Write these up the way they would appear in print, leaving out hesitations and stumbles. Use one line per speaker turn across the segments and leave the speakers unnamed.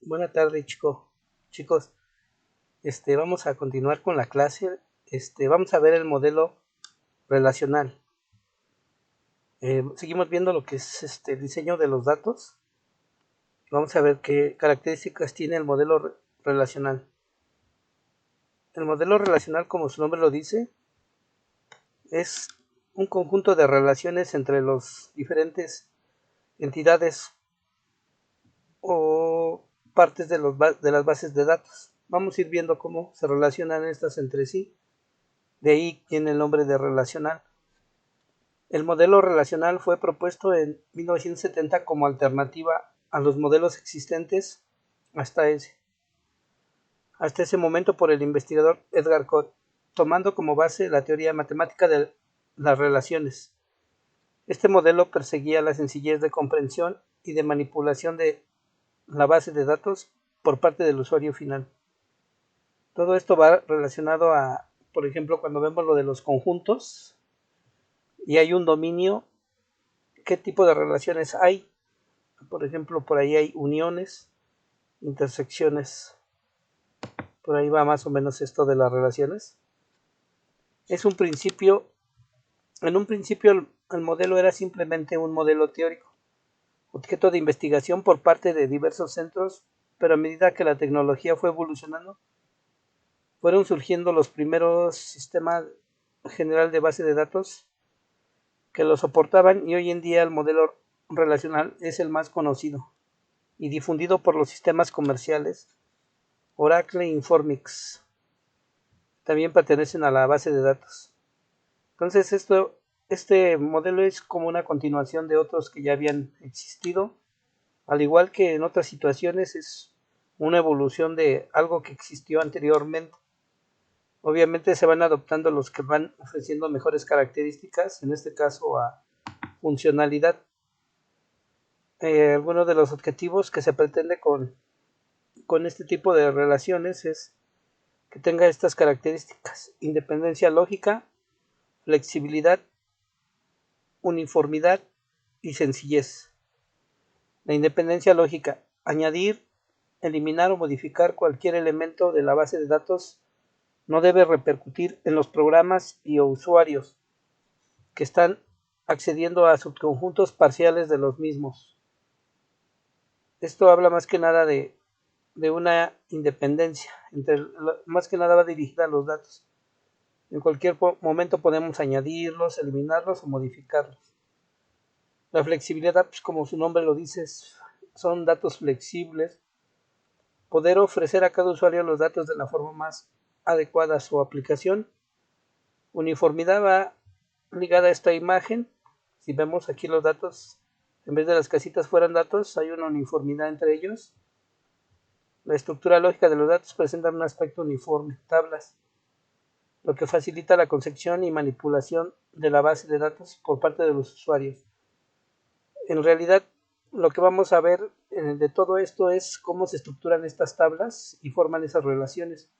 Buena tarde, chicos. Vamos a continuar con la clase. Vamos a ver el modelo relacional. Seguimos viendo lo que es el diseño de los datos. Vamos a ver qué características tiene el modelo relacional. El modelo relacional, como su nombre lo dice, es un conjunto de relaciones entre las diferentes entidades o partes de las bases de datos. Vamos a ir viendo cómo se relacionan estas entre sí. De ahí tiene el nombre de relacional. El modelo relacional fue propuesto en 1970 como alternativa a los modelos existentes hasta ese momento por el investigador Edgar Codd, tomando como base la teoría matemática de las relaciones. Este modelo perseguía la sencillez de comprensión y de manipulación de la base de datos por parte del usuario final. Todo esto va relacionado a, por ejemplo, cuando vemos lo de los conjuntos y hay un dominio, ¿qué tipo de relaciones hay? Por ejemplo, por ahí hay uniones, intersecciones. Por ahí va más o menos esto de las relaciones. En un principio el modelo era simplemente un modelo teórico, objeto de investigación por parte de diversos centros, pero a medida que la tecnología fue evolucionando, fueron surgiendo los primeros sistemas general de base de datos que lo soportaban y hoy en día el modelo relacional es el más conocido y difundido por los sistemas comerciales. Oracle e Informix también pertenecen a la base de datos. Entonces este modelo es como una continuación de otros que ya habían existido, al igual que en otras situaciones es una evolución de algo que existió anteriormente. Obviamente se van adoptando los que van ofreciendo mejores características, en este caso a funcionalidad. Algunos de los objetivos que se pretende con este tipo de relaciones es que tenga estas características: independencia lógica, flexibilidad, uniformidad y sencillez. La independencia lógica: añadir, eliminar o modificar cualquier elemento de la base de datos no debe repercutir en los programas y usuarios que están accediendo a subconjuntos parciales de los mismos. Esto habla más que nada de una independencia, más que nada va dirigida a los datos. En cualquier momento podemos añadirlos, eliminarlos o modificarlos. La flexibilidad, pues como su nombre lo dice, son datos flexibles. Poder ofrecer a cada usuario los datos de la forma más adecuada a su aplicación. Uniformidad va ligada a esta imagen. Si vemos aquí los datos, en vez de las casitas fueran datos, hay una uniformidad entre ellos. La estructura lógica de los datos presenta un aspecto uniforme, tablas, lo que facilita la concepción y manipulación de la base de datos por parte de los usuarios. En realidad, lo que vamos a ver de todo esto es cómo se estructuran estas tablas y forman esas relaciones.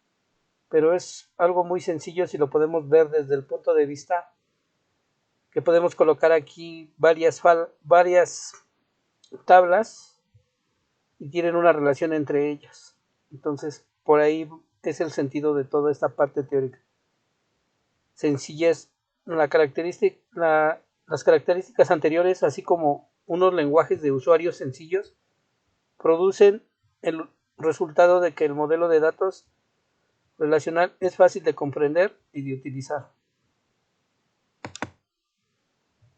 Pero es algo muy sencillo si lo podemos ver desde el punto de vista que podemos colocar aquí varias tablas y tienen una relación entre ellas. Entonces, por ahí es el sentido de toda esta parte teórica. Sencillez: las características anteriores, así como unos lenguajes de usuarios sencillos, producen el resultado de que el modelo de datos relacional es fácil de comprender y de utilizar.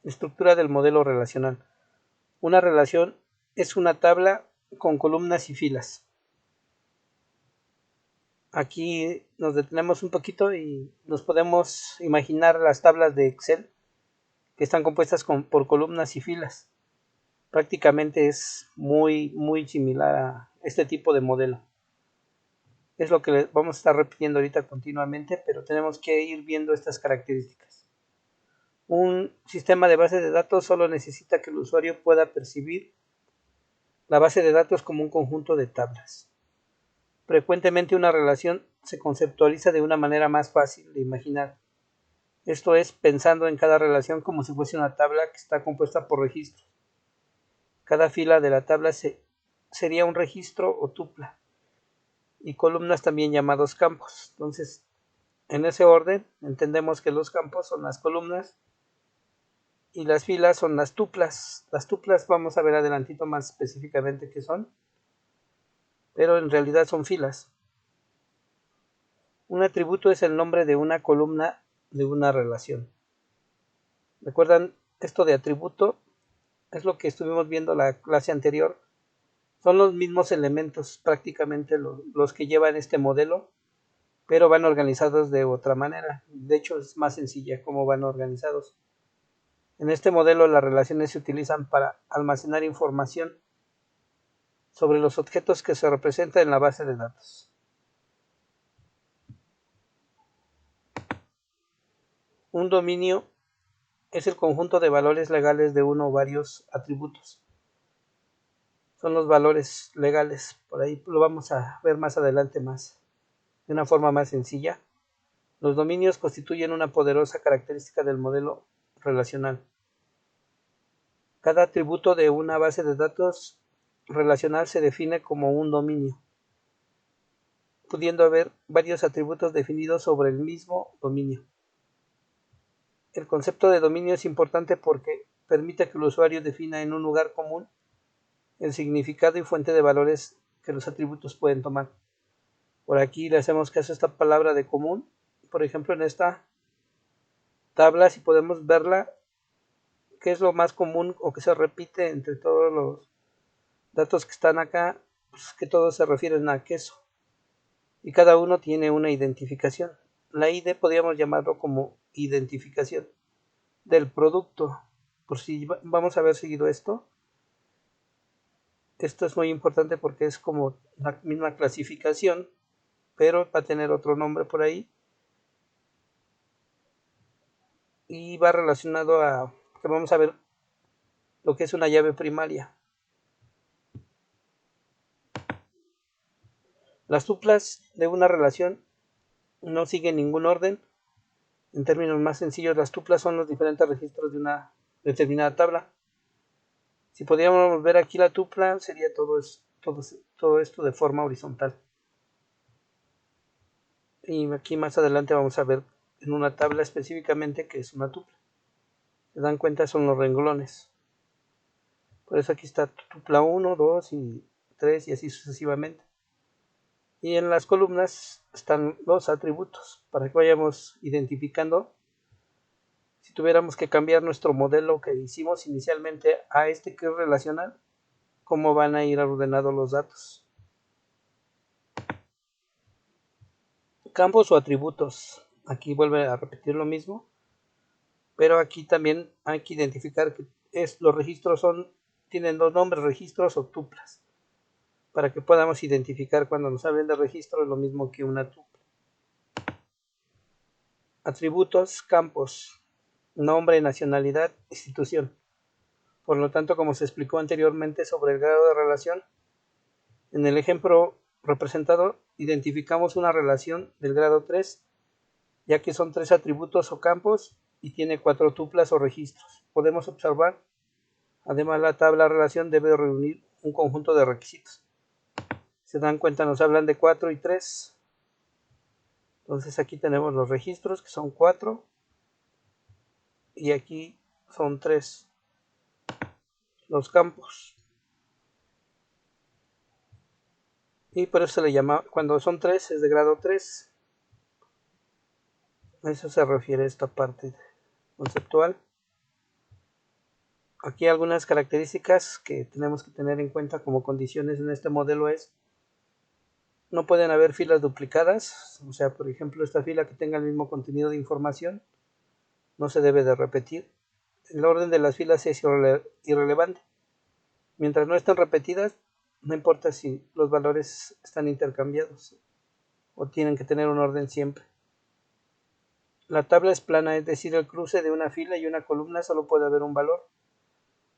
Estructura del modelo relacional. Una relación es una tabla con columnas y filas. Aquí nos detenemos un poquito y nos podemos imaginar las tablas de Excel que están compuestas por columnas y filas. Prácticamente es muy similar a este tipo de modelo. Es lo que vamos a estar repitiendo ahorita continuamente, pero tenemos que ir viendo estas características. Un sistema de base de datos solo necesita que el usuario pueda percibir la base de datos como un conjunto de tablas. Frecuentemente una relación se conceptualiza de una manera más fácil de imaginar. Esto es, pensando en cada relación como si fuese una tabla que está compuesta por registros. Cada fila de la tabla se sería un registro o tupla, y columnas también llamados campos. Entonces, en ese orden, entendemos que los campos son las columnas y las filas son las tuplas. Las tuplas vamos a ver adelantito más específicamente qué son, pero en realidad son filas. Un atributo es el nombre de una columna de una relación. ¿Recuerdan esto de atributo? Es lo que estuvimos viendo la clase anterior. Son los mismos elementos prácticamente los que llevan este modelo, pero van organizados de otra manera. De hecho, es más sencilla cómo van organizados. En este modelo, las relaciones se utilizan para almacenar información sobre los objetos que se representan en la base de datos. Un dominio es el conjunto de valores legales de uno o varios atributos. Son los valores legales. Por ahí lo vamos a ver más adelante de una forma más sencilla. Los dominios constituyen una poderosa característica del modelo relacional. Cada atributo de una base de datos relacional se define como un dominio, pudiendo haber varios atributos definidos sobre el mismo dominio. El concepto de dominio es importante porque permite que el usuario defina en un lugar común el significado y fuente de valores que los atributos pueden tomar. Por aquí le hacemos caso a esta palabra de común. Por ejemplo, en esta tabla, si podemos verla, ¿qué es lo más común o que se repite entre todos los datos que están acá? Pues que todos se refieren a queso. Y cada uno tiene una identificación. La ID podríamos llamarlo como identificación del producto. Por si vamos a ver seguido esto. Esto es muy importante porque es como la misma clasificación, pero va a tener otro nombre por ahí. Y va relacionado a que vamos a ver lo que es una llave primaria. Las tuplas de una relación no siguen ningún orden. En términos más sencillos, las tuplas son los diferentes registros de una determinada tabla. Si podríamos ver aquí la tupla, sería todo esto de forma horizontal. Y aquí más adelante vamos a ver en una tabla específicamente qué es una tupla. Se dan cuenta, son los renglones. Por eso aquí está tupla 1, 2 y 3 y así sucesivamente. Y en las columnas están los atributos para que vayamos identificando. Si tuviéramos que cambiar nuestro modelo que hicimos inicialmente a este que es relacional, cómo van a ir ordenados los datos. Campos o atributos. Aquí vuelve a repetir lo mismo, pero aquí también hay que identificar que los registros tienen dos nombres, registros o tuplas, para que podamos identificar cuando nos hablen de registro es lo mismo que una tupla. Atributos, campos, nombre, nacionalidad, institución. Por lo tanto, como se explicó anteriormente sobre el grado de relación, en el ejemplo representado identificamos una relación del grado 3, ya que son 3 atributos o campos y tiene 4 tuplas o registros. Podemos observar, además la tabla relación debe reunir un conjunto de requisitos. Se dan cuenta, nos hablan de 4 y 3. Entonces aquí tenemos los registros que son 4 y aquí son 3 los campos. Y por eso se le llama, cuando son 3 es de grado 3. A eso se refiere esta parte conceptual. Aquí algunas características que tenemos que tener en cuenta como condiciones en este modelo es: no pueden haber filas duplicadas, o sea, por ejemplo, esta fila que tenga el mismo contenido de información no se debe de repetir. El orden de las filas es irrelevante. Mientras no estén repetidas, no importa si los valores están intercambiados o tienen que tener un orden siempre. La tabla es plana, es decir, el cruce de una fila y una columna solo puede haber un valor.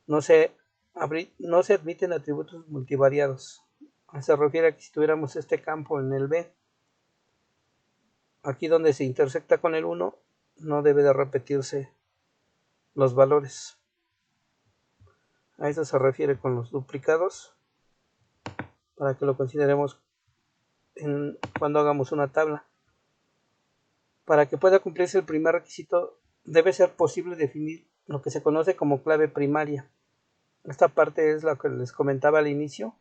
No se admiten atributos multivariados. Se refiere a que si tuviéramos este campo en el B, aquí donde se intersecta con el 1, no debe de repetirse los valores. A eso se refiere con los duplicados. para que lo consideremos cuando hagamos una tabla. Para que pueda cumplirse el primer requisito, debe ser posible definir lo que se conoce como clave primaria. Esta parte es lo que les comentaba al inicio.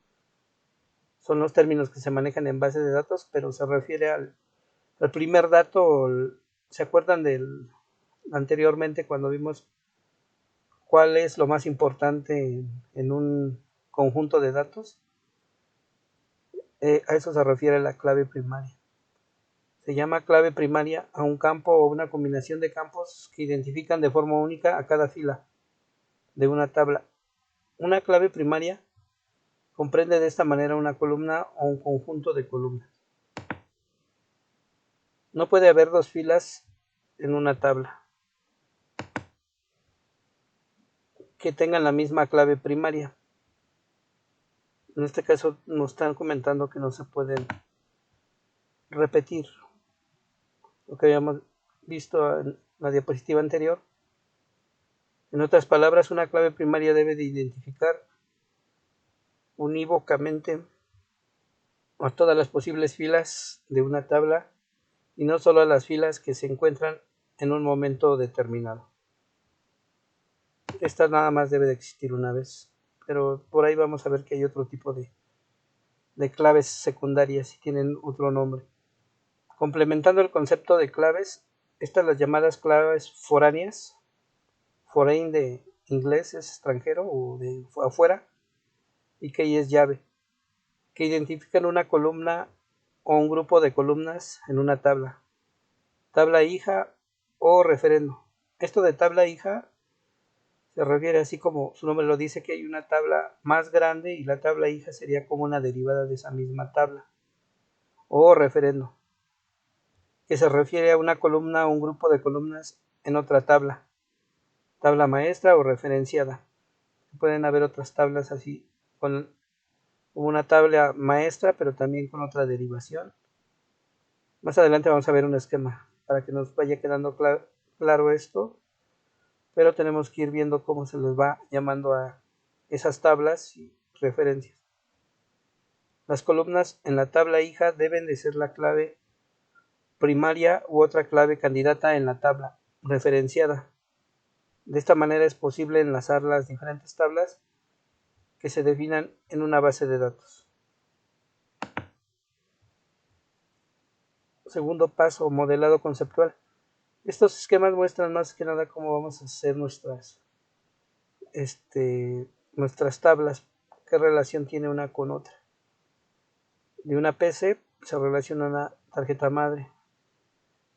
Son los términos que se manejan en base de datos, pero se refiere al primer dato. ¿Se acuerdan anteriormente cuando vimos cuál es lo más importante en un conjunto de datos? A eso se refiere la clave primaria. Se llama clave primaria a un campo o una combinación de campos que identifican de forma única a cada fila de una tabla. Una clave primaria comprende de esta manera una columna o un conjunto de columnas. No puede haber dos filas en una tabla que tengan la misma clave primaria. En este caso nos están comentando que no se pueden repetir. Lo que habíamos visto en la diapositiva anterior. En otras palabras, una clave primaria debe de identificar unívocamente a todas las posibles filas de una tabla y no solo a las filas que se encuentran en un momento determinado. Esta nada más debe de existir una vez, pero por ahí vamos a ver que hay otro tipo de claves secundarias y tienen otro nombre. Complementando el concepto de claves, estas las llamadas claves foráneas, foreign de inglés es extranjero o de afuera, y key es llave, que identifican una columna o un grupo de columnas en una tabla hija o referendo. Esto de tabla hija se refiere, así como su nombre lo dice, que hay una tabla más grande y la tabla hija sería como una derivada de esa misma tabla. O referendo, que se refiere a una columna o un grupo de columnas en otra tabla maestra o referenciada. Pueden haber otras tablas así, con una tabla maestra, pero también con otra derivación. Más adelante vamos a ver un esquema para que nos vaya quedando claro esto, pero tenemos que ir viendo cómo se les va llamando a esas tablas y referencias. Las columnas en la tabla hija deben de ser la clave primaria u otra clave candidata en la tabla referenciada. De esta manera es posible enlazar las diferentes tablas que se definan en una base de datos. Segundo paso, modelado conceptual. Estos esquemas muestran más que nada cómo vamos a hacer nuestras tablas, qué relación tiene una con otra. De una PC se relaciona una tarjeta madre.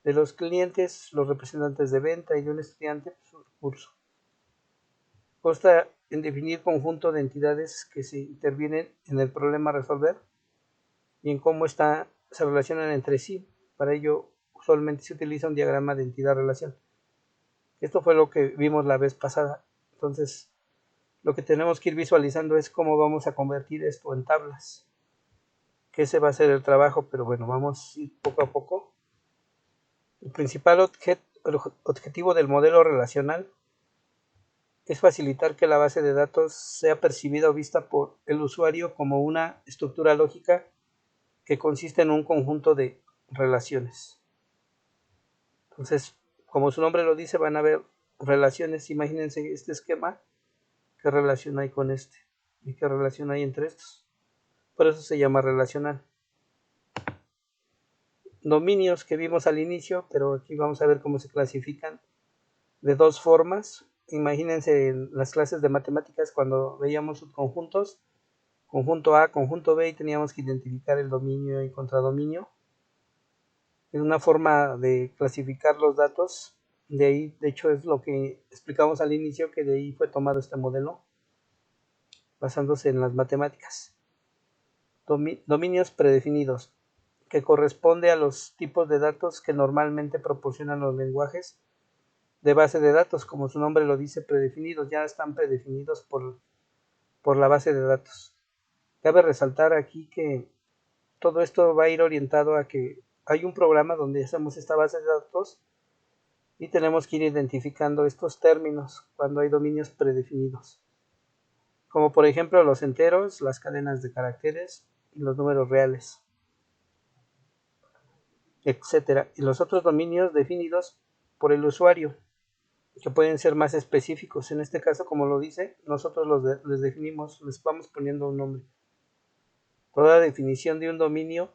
De los clientes, los representantes de venta, y de un estudiante, su curso. Consta en definir conjunto de entidades que se intervienen en el problema a resolver y en cómo se relacionan entre sí. Para ello, usualmente se utiliza un diagrama de entidad-relación. Esto fue lo que vimos la vez pasada. Entonces, lo que tenemos que ir visualizando es cómo vamos a convertir esto en tablas. Que ese va a ser el trabajo, pero bueno, vamos a ir poco a poco. El principal objetivo del modelo relacional es facilitar que la base de datos sea percibida o vista por el usuario como una estructura lógica que consiste en un conjunto de relaciones. Entonces, como su nombre lo dice, van a ver relaciones. Imagínense este esquema, qué relación hay con este y qué relación hay entre estos. Por eso se llama relacional. Dominios que vimos al inicio, pero aquí vamos a ver cómo se clasifican de dos formas. Imagínense en las clases de matemáticas cuando veíamos subconjuntos, conjunto A, conjunto B, y teníamos que identificar el dominio y contradominio. Es una forma de clasificar los datos. De ahí, de hecho, es lo que explicamos al inicio, que de ahí fue tomado este modelo, basándose en las matemáticas. Dominios predefinidos, que corresponde a los tipos de datos que normalmente proporcionan los lenguajes de base de datos. Como su nombre lo dice, predefinidos, ya están predefinidos por la base de datos. Cabe resaltar aquí que todo esto va a ir orientado a que hay un programa donde hacemos esta base de datos y tenemos que ir identificando estos términos cuando hay dominios predefinidos, como por ejemplo los enteros, las cadenas de caracteres, y los números reales, etcétera. Y los otros dominios definidos por el usuario, que pueden ser más específicos. En este caso, como lo dice, nosotros les definimos, les vamos poniendo un nombre. Toda definición de un dominio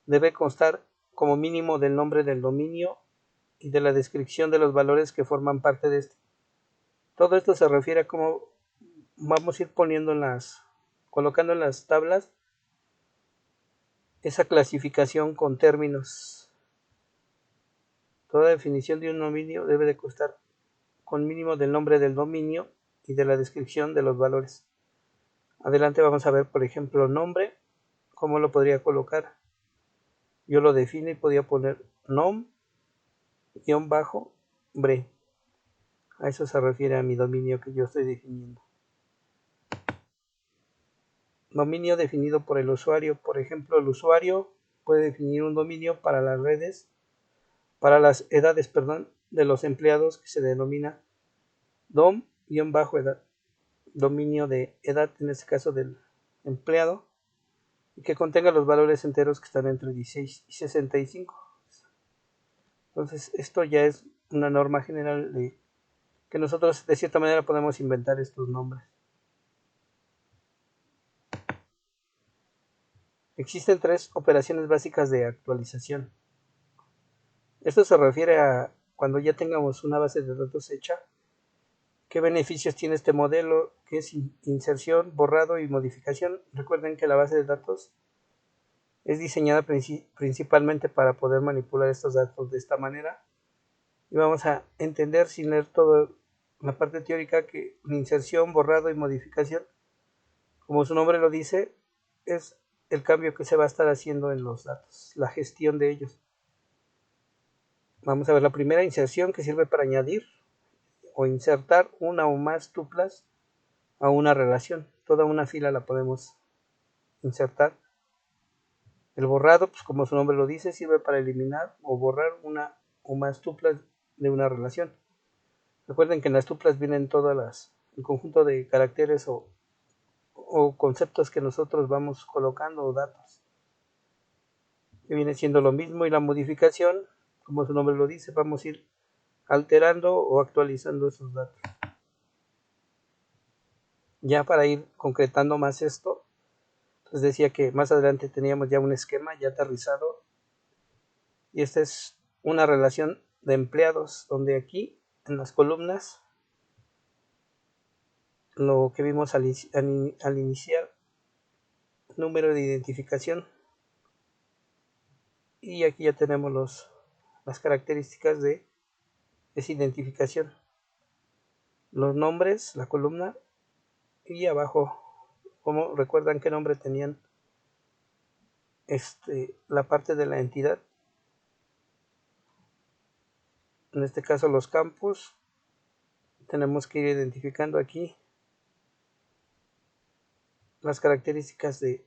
debe constar como mínimo del nombre del dominio y de la descripción de los valores que forman parte de este. Todo esto se refiere a cómo vamos a ir poniendo colocando en las tablas esa clasificación con términos. Toda definición de un dominio debe de constar con mínimo del nombre del dominio y de la descripción de los valores. Adelante vamos a ver, por ejemplo, nombre, cómo lo podría colocar. Yo lo defino y podría poner nom-bre. A eso se refiere a mi dominio que yo estoy definiendo. Dominio definido por el usuario. Por ejemplo, el usuario puede definir un dominio para las redes, para las edades, de los empleados, que se denomina dom-edad. Dominio de edad, en este caso del empleado, y que contenga los valores enteros que están entre 16 y 65. Entonces, esto ya es una norma general de que nosotros de cierta manera podemos inventar estos nombres. Existen 3 operaciones básicas de actualización. Esto se refiere a cuando ya tengamos una base de datos hecha, qué beneficios tiene este modelo, que es inserción, borrado y modificación. Recuerden que la base de datos es diseñada principalmente para poder manipular estos datos de esta manera. Y vamos a entender, sin leer toda la parte teórica, que inserción, borrado y modificación, como su nombre lo dice, es el cambio que se va a estar haciendo en los datos, la gestión de ellos. Vamos a ver la primera, inserción, que sirve para añadir o insertar una o más tuplas a una relación. Toda una fila la podemos insertar. El borrado, pues como su nombre lo dice, sirve para eliminar o borrar una o más tuplas de una relación. Recuerden que en las tuplas vienen todas el conjunto de caracteres o conceptos que nosotros vamos colocando, o datos, que viene siendo lo mismo. Y la modificación, como su nombre lo dice, vamos a ir alterando o actualizando esos datos. Ya para ir concretando más esto, les decía que más adelante teníamos ya un esquema ya aterrizado, y esta es una relación de empleados, donde aquí en las columnas, lo que vimos al iniciar, número de identificación, y aquí ya tenemos las características de esa identificación, los nombres, la columna, y abajo, como recuerdan qué nombre tenían la parte de la entidad, en este caso los campos. Tenemos que ir identificando aquí las características de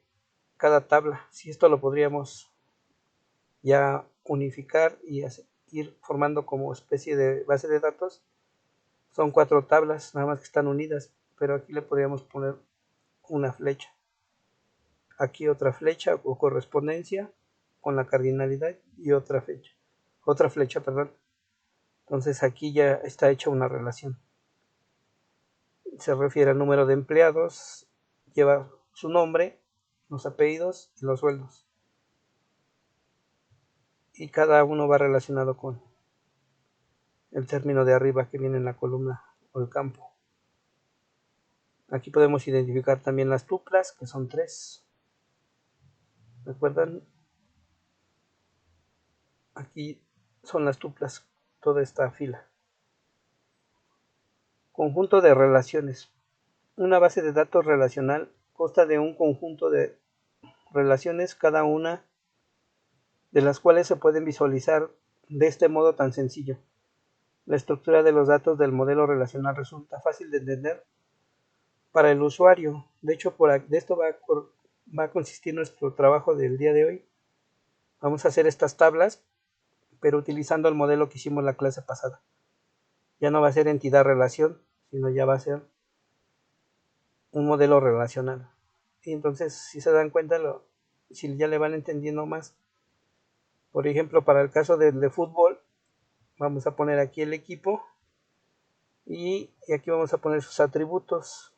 cada tabla. Si esto lo podríamos ya unificar y ir formando como especie de base de datos, son 4 tablas, nada más que están unidas, pero aquí le podríamos poner una flecha, aquí otra flecha o correspondencia con la cardinalidad, y otra flecha, perdón. Entonces aquí ya está hecha una relación. Se refiere al número de empleados, lleva su nombre, los apellidos y los sueldos, y cada uno va relacionado con el término de arriba que viene en la columna o el campo. Aquí podemos identificar también las tuplas, que son 3. ¿Recuerdan? Aquí son las tuplas, toda esta fila. Conjunto de relaciones. Una base de datos relacional consta de un conjunto de relaciones, cada una de las cuales se pueden visualizar de este modo tan sencillo. La estructura de los datos del modelo relacional resulta fácil de entender para el usuario. De hecho, de esto va a consistir nuestro trabajo del día de hoy. Vamos a hacer estas tablas, pero utilizando el modelo que hicimos la clase pasada. Ya no va a ser entidad relación, sino ya va a ser un modelo relacional. Y entonces, si se dan cuenta, si ya le van entendiendo más, por ejemplo, para el caso del de fútbol, vamos a poner aquí el equipo y aquí vamos a poner sus atributos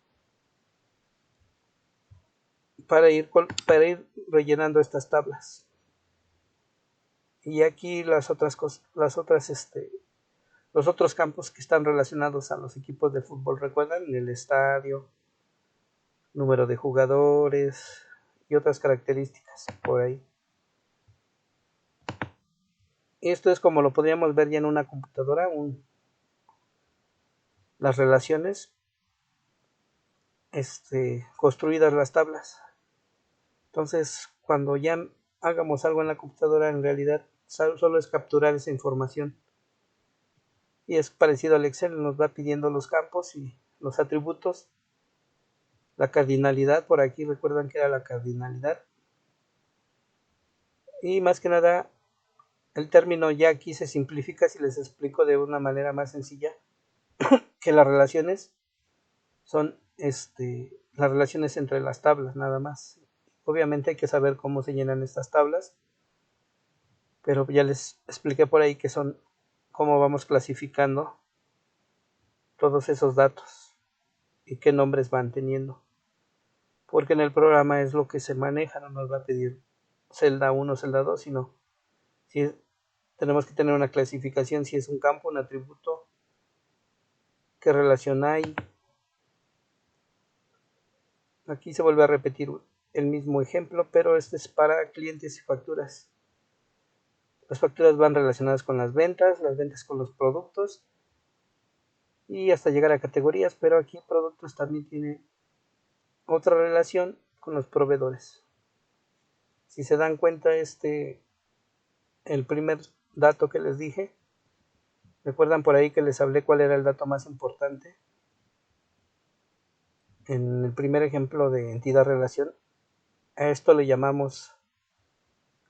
para ir rellenando estas tablas. Y aquí las otras cosas, los otros campos que están relacionados a los equipos de fútbol, recuerdan, el estadio, número de jugadores y otras características por ahí. Esto es como lo podríamos ver ya en una computadora, las relaciones construidas las tablas. Entonces, cuando ya hagamos algo en la computadora, en realidad solo es capturar esa información. Y es parecido al Excel, nos va pidiendo los campos y los atributos. La cardinalidad, por aquí recuerdan que era la cardinalidad. Y más que nada, el término ya aquí se simplifica si les explico de una manera más sencilla, que las relaciones son las relaciones entre las tablas, nada más. Obviamente hay que saber cómo se llenan estas tablas, pero ya les expliqué por ahí que son cómo vamos clasificando todos esos datos y qué nombres van teniendo. Porque en el programa es lo que se maneja, no nos va a pedir celda 1, celda 2, sino si tenemos que tener una clasificación, si es un campo, un atributo, qué relación hay. Aquí se vuelve a repetir el mismo ejemplo, pero este es para clientes y facturas. Las facturas van relacionadas con las ventas con los productos y hasta llegar a categorías, pero aquí productos también tiene otra relación con los proveedores. Si se dan cuenta, el primer dato que les dije, recuerdan por ahí que les hablé cuál era el dato más importante. En el primer ejemplo de entidad-relación, a esto le llamamos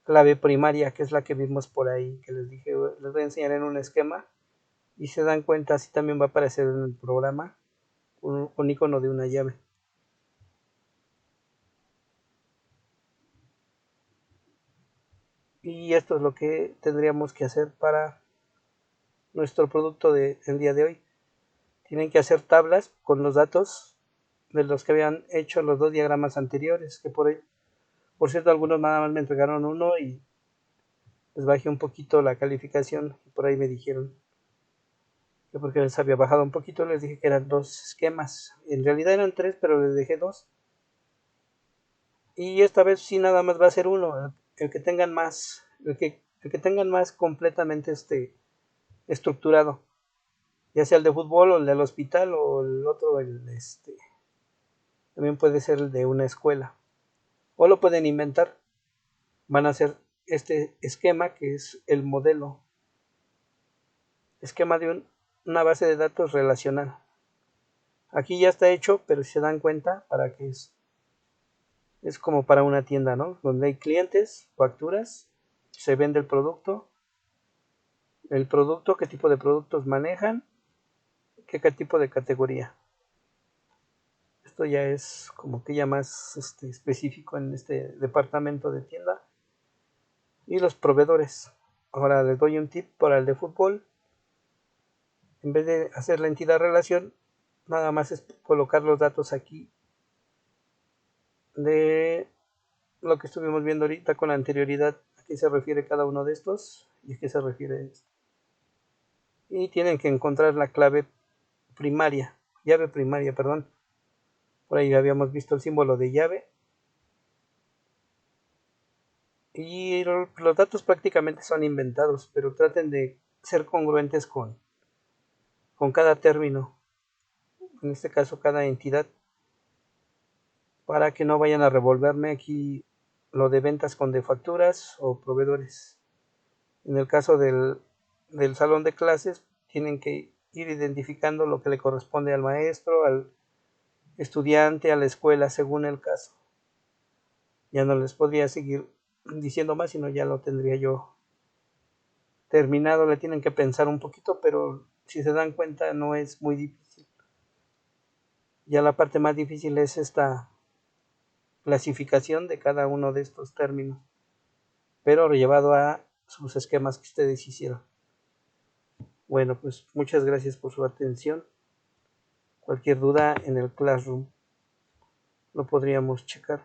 clave primaria, que es la que vimos por ahí, que les dije, les voy a enseñar en un esquema. Y se dan cuenta, así también va a aparecer en el programa un icono de una llave. Y esto es lo que tendríamos que hacer para nuestro producto del día de hoy. Tienen que hacer tablas con los datos de los que habían hecho los dos diagramas anteriores, que por cierto, algunos nada más me entregaron uno y les bajé un poquito la calificación y por ahí me dijeron que porque les había bajado un poquito, les dije que eran dos esquemas. En realidad eran tres, pero les dejé dos. Y esta vez sí nada más va a ser uno, el que tengan más, el que tengan más completamente estructurado, ya sea el de fútbol o el del hospital o el otro, también puede ser el de una escuela. O lo pueden inventar. Van a hacer este esquema que es el modelo. Esquema de una base de datos relacional. Aquí ya está hecho, pero si se dan cuenta, para que es como para una tienda, ¿no? Donde hay clientes, facturas, se vende el producto, qué tipo de productos manejan, qué tipo de categoría. Esto ya es como que ya más específico en este departamento de tienda. Y los proveedores. Ahora les doy un tip para el de fútbol. En vez de hacer la entidad relación, nada más es colocar los datos aquí de lo que estuvimos viendo ahorita con anterioridad. A qué se refiere cada uno de estos y a qué se refiere esto. Y tienen que encontrar la clave primaria, llave primaria, perdón. Por ahí habíamos visto el símbolo de llave. Y los datos prácticamente son inventados, pero traten de ser congruentes con cada término, en este caso cada entidad, para que no vayan a revolverme aquí lo de ventas con de facturas o proveedores. En el caso del salón de clases, tienen que ir identificando lo que le corresponde al maestro, al estudiante, a la escuela, según el caso. Ya no les podría seguir diciendo más, sino ya lo tendría yo terminado. Le tienen que pensar un poquito, pero si se dan cuenta no es muy difícil. Ya la parte más difícil es esta clasificación de cada uno de estos términos, pero llevado a sus esquemas que ustedes hicieron. Bueno, pues muchas gracias por su atención. Cualquier duda en el Classroom lo podríamos checar.